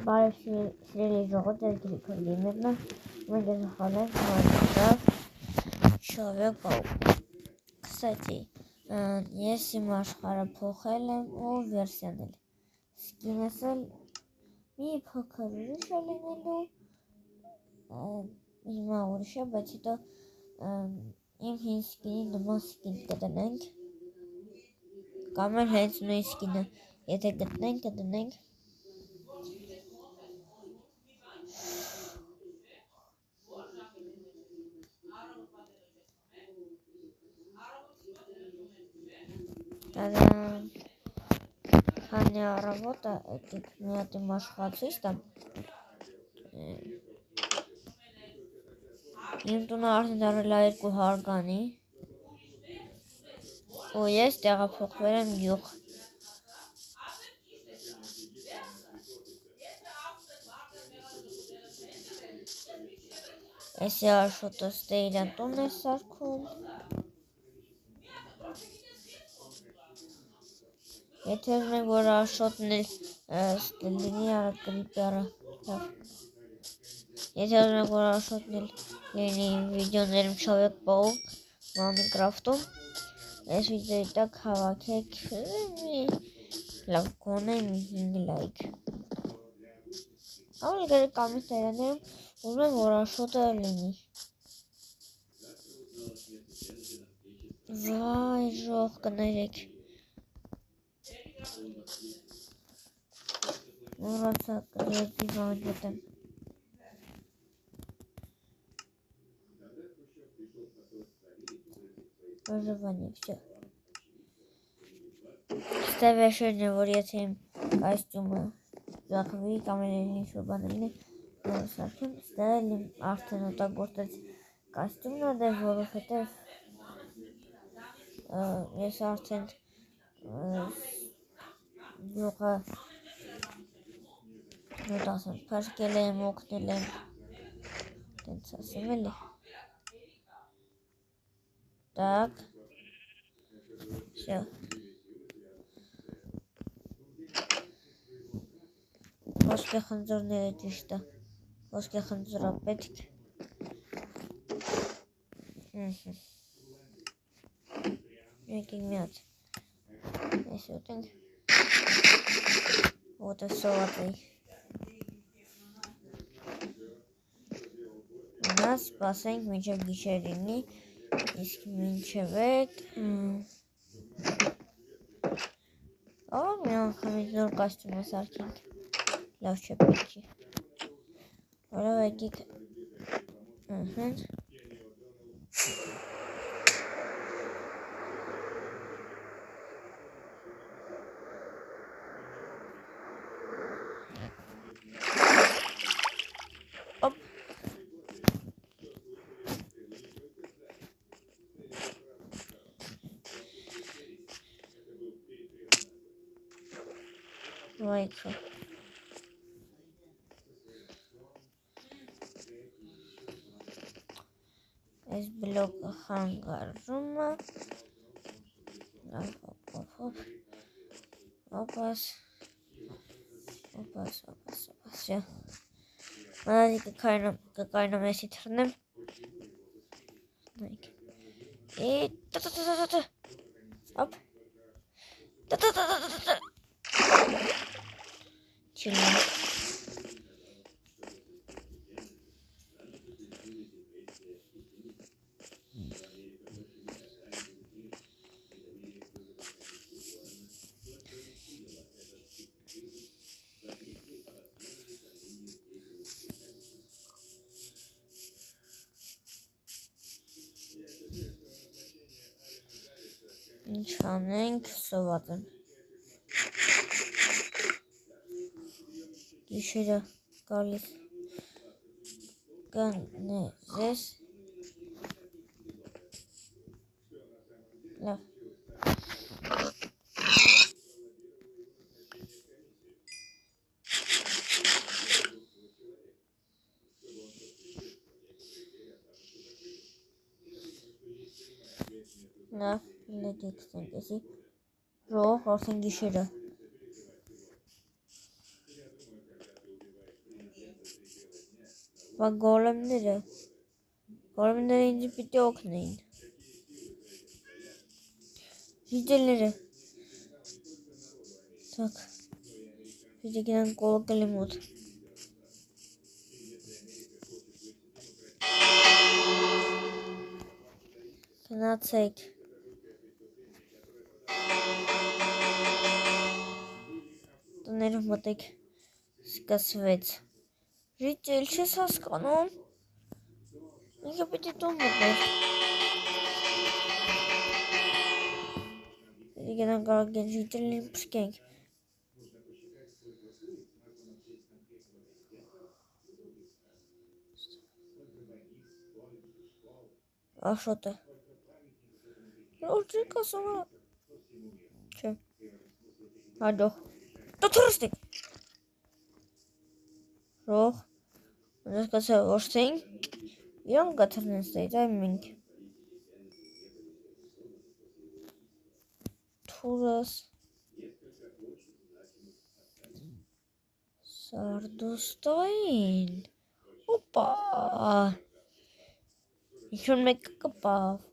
Բարև սիրելի ժողովուրդ, ես Գրիգոր Լիմերն եմ, մենք ես խաղալենք Minecraft Человек Паук. Кстати, ես իմ աշխարհը փոխել եմ ու վերսիանել։ Սկինս էլ մի փոքր ուրիշ է լինելու, հիմա ուրիշ է, բայց հետո իմ հին սկինի նման սկին կդնենք, կամ էլ հենց նույն սկինը, եթե գտնենք, կդնենք։ Քանի առավոտ է, եկեք մի հատ իմ աշխարհը ցույց տամ։ Իմ տունը արդեն դարձել է 2 հարգանի, ու ես տեղափոխվել եմ գյուղ։ Էսի Աշոտը իր տունն է սարքում։ Եթե ուզում եք, որ Աշոտն էլ լինի կրիպերը, եթե ուզում եք, որ Աշոտն էլ լինի վիդեոներում Человек Паук Minecraft-ում, այս վիդեոյի տակ հավաքեք լավ գոնե մի 5 լայք։ Ավելի գրեք կոմենտարներում ուզում եք, որ Աշոտը լինի։ Վայ, ժող կներեք։ Մոռացա դիվան գտեմ։ Выживание, все. Ставишь որ եթե իմ կոստյումը զախվի կամ ինչ-որ բան լինի, սարքեմ, ստել իմ արդեն օտագործած կոստյումն է, դե որովհետև ես արդեն գյուղը փրկել եմ, օգնել եմ, տենց ասեմ էլի։ Так, все. Ոսկե խնձորները ճիշտ է, ոսկե խնձորա պետք։ Եկեք մի հատ այս ուտենք, вот и սովատի։ Նա սպասենք մինչև գիշեր լինի, իսկ մինչև այդ մի անգամից նոր կոստյում սարքենք, լավ չէ պետքի, որով եկեք օպ Վայքո այս բլոկը խանգարում է, օպաս, վсё, մնացի կկայնամ էսի թռնեմ, օպ, չիլնեմ, ինչ անենք, սոված եմ, գիշերը գալիս կներես, լավ, լավ, լեգեք սենկեսի, ժող արդեն գիշերը, Բա գոլեմները ինձ պիտի օգնեին։ Ժիջելները։ Так, պիտի գնանք կոլոկելի մոտ։ Գնացեք։ Տներով մտեք, սկսվեց։ Ժիջել չես հասկանում։ Ինքը պիտի տուն մտներ։ Պիտի գնանք կարագեն ժիջելին պշկենք։ Աշոտը։ Լորջիկ ասում է։ Չէ։ Հաջող։ Դու թրստիկ։ Ռող։ Ես կասա ոչ թենք։ Իրանք կաթրնեն ստեյտ, այ մենք։ Թուրս։ Սարդոստային։ Ոպա։ Ինչ-որ մեկը կպավ։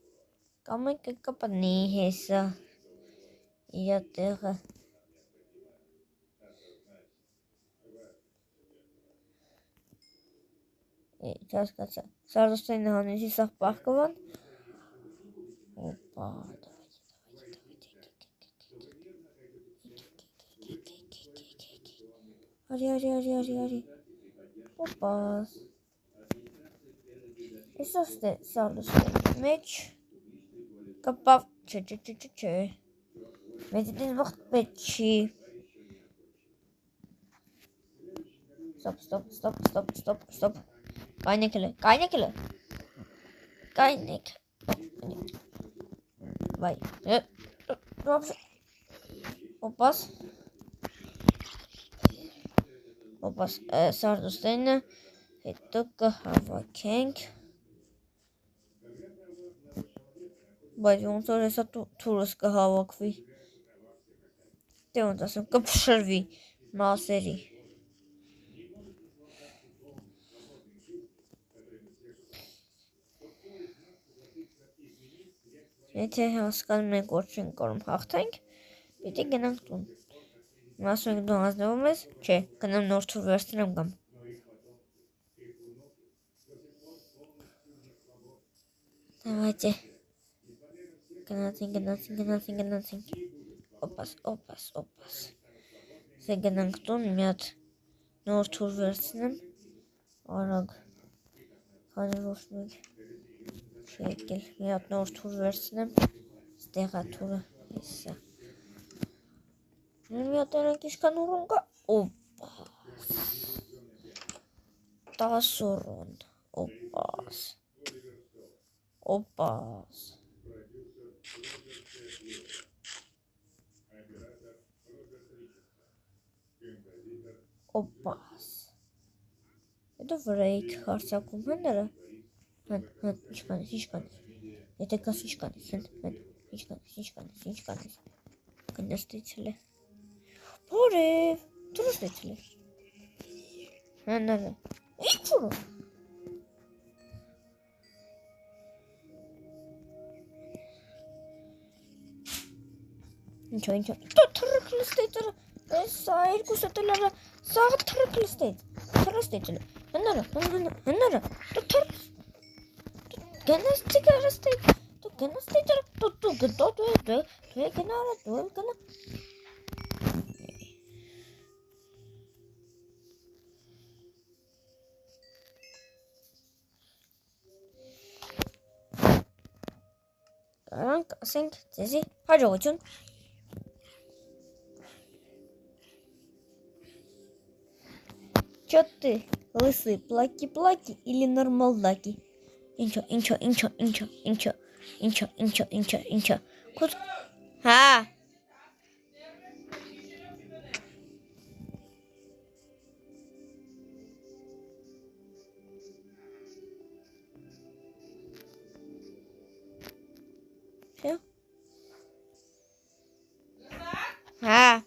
Կամ մեկը կպնի հեսա։ Իրա տեղը։ Չասկացա։ Սարդոստայինը հանեցի սաղ պահկվան։ Ոպա, Արի։ Ոպաս։ Եսա սարդոստայինի մեջ կպավ, չէ։ Մեզ դին վաղտ պետ չի։ Ստոպ։ Կայնեք էլ է։ Վայ։ Ոպաս, սարդոստայինը հետո կհավաքենք։ Բայց ոնց որ հեսա թուրս կհավաքվի։ Դե ոնց ասեմ, կփշրվի մասերի։ Եթե հասկանում ենք, որ չենք կարում հաղթենք, պիտի գնանք տուն։ Ասում ենք դու հանձնվում ես, չէ, գնամ նոր թուր վերցնեմ կամ։ Давайте։ Գնացինք։ Ոպաս։ Սե գնանք տուն, մի հատ նոր թուր վերցնեմ, արագ, քանի ոչ մեկ չի եկել, մի հատ նոր թուր վերցնեմ, ստեղա թուրը, հեսա։ Մի հատ էրանք իշկան ուրուն կա, ոպաս, 10 ուրուն, ոպաս, հետո վրայիք հարցակում հները, ինչ կանես, եթե կաս ինչ կանես, ինչ կանես, կնստիցել է, որև, թուրստիցել է, հները, ինչ ուրը, ինչո, դու թրկ լստիցել է, սա երկուս է տելարը, սա թրկ լստիցել է, հները, դու թրկ, գնստիկ արստիկ, դու գնստիկ արը, դու գնարա, դու գնա։ Կարանք ասենք ձեզի հաջողություն։ Чё ты, лысый, плаки-плаки или нормалдаки? Инчо. Кут? Ха! Всё? Ха!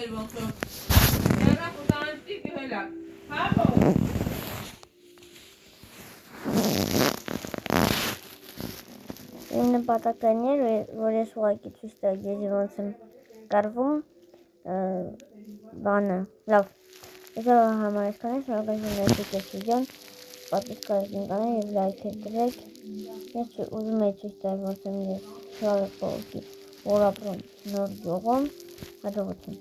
էր ոնցով։ Յանա խութանստի կհելակ։ Հապո։ Իմ նպատակն էր, որ ես ուղղակի ցույց տալ ձեզ ոնց եմ կարվում բանը, լավ։ Եթե համար ես կանեմ, շնորհակալություն ներկայացեք վիդեոն, պատվիրակություն կանեք եւ լայքեր դրեք։ Ես ուզում եմ ցույց տալ ոնց եմ ես շարը փողոքի որ ապրում նոր գյուղում, հաջողություն։